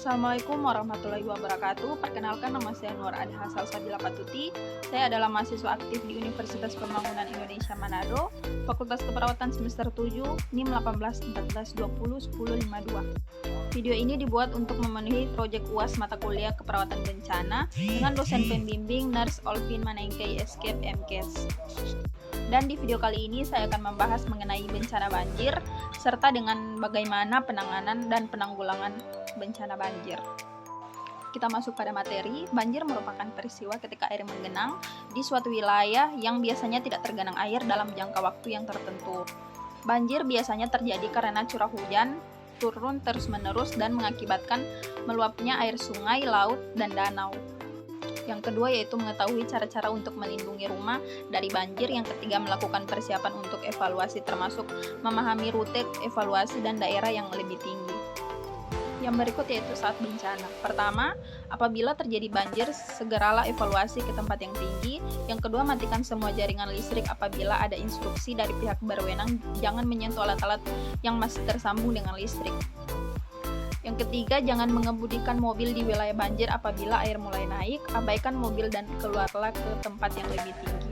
Assalamualaikum warahmatullahi wabarakatuh. Perkenalkan, nama saya Nur Adha Salsabila Patuti. Saya adalah mahasiswa aktif di Universitas Pembangunan Indonesia Manado, Fakultas Keperawatan semester 7, NIM 1814201052. Video ini dibuat untuk memenuhi proyek UAS mata kuliah keperawatan bencana dengan dosen pembimbing Nurse Olvin Manengkei Escape MKes. Dan di video kali ini saya akan membahas mengenai bencana banjir, serta dengan bagaimana penanganan dan penanggulangan bencana banjir. Kita masuk pada materi. Banjir merupakan peristiwa ketika air menggenang di suatu wilayah yang biasanya tidak tergenang air dalam jangka waktu yang tertentu. Banjir biasanya terjadi karena curah hujan turun terus-menerus dan mengakibatkan meluapnya air sungai, laut, dan danau. Yang kedua yaitu mengetahui cara-cara untuk melindungi rumah dari banjir. Yang ketiga, melakukan persiapan untuk evaluasi termasuk memahami rute evaluasi dan daerah yang lebih tinggi. Yang berikut yaitu saat bencana. Pertama, apabila terjadi banjir, segeralah evaluasi ke tempat yang tinggi. Yang kedua, matikan semua jaringan listrik apabila ada instruksi dari pihak berwenang, jangan menyentuh alat-alat yang masih tersambung dengan listrik. Yang ketiga, jangan mengemudikan mobil di wilayah banjir apabila air mulai naik, abaikan mobil dan keluarlah ke tempat yang lebih tinggi.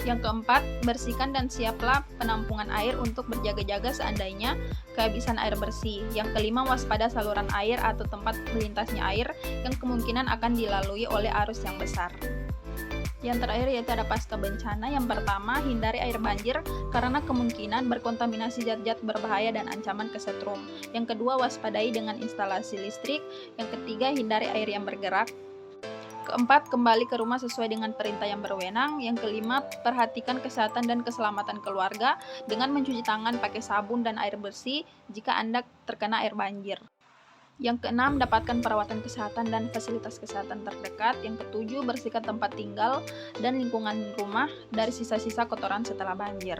Yang keempat, bersihkan dan siaplah penampungan air untuk berjaga-jaga seandainya kehabisan air bersih. Yang kelima, waspada saluran air atau tempat melintasnya air yang kemungkinan akan dilalui oleh arus yang besar. Yang terakhir yaitu ada pasca bencana. Yang pertama, hindari air banjir karena kemungkinan berkontaminasi zat-zat berbahaya dan ancaman kesetrum. Yang kedua, waspadai dengan instalasi listrik. Yang ketiga, hindari air yang bergerak. Keempat, kembali ke rumah sesuai dengan perintah yang berwenang. Yang kelima, perhatikan kesehatan dan keselamatan keluarga dengan mencuci tangan pakai sabun dan air bersih jika Anda terkena air banjir. Yang keenam, dapatkan perawatan kesehatan dan fasilitas kesehatan terdekat. Yang ketujuh, bersihkan tempat tinggal dan lingkungan rumah dari sisa-sisa kotoran setelah banjir.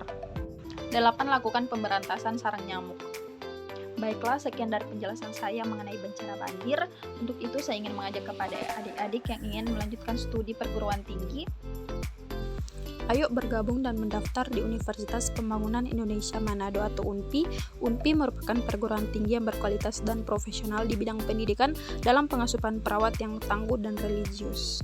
8. Lakukan pemberantasan sarang nyamuk. Baiklah, sekian dari penjelasan saya mengenai bencana banjir. Untuk itu, saya ingin mengajak kepada adik-adik yang ingin melanjutkan studi perguruan tinggi, ayo bergabung dan mendaftar di Universitas Pembangunan Indonesia Manado atau UNPI. UNPI merupakan perguruan tinggi yang berkualitas dan profesional di bidang pendidikan dalam pengasupan perawat yang tangguh dan religius.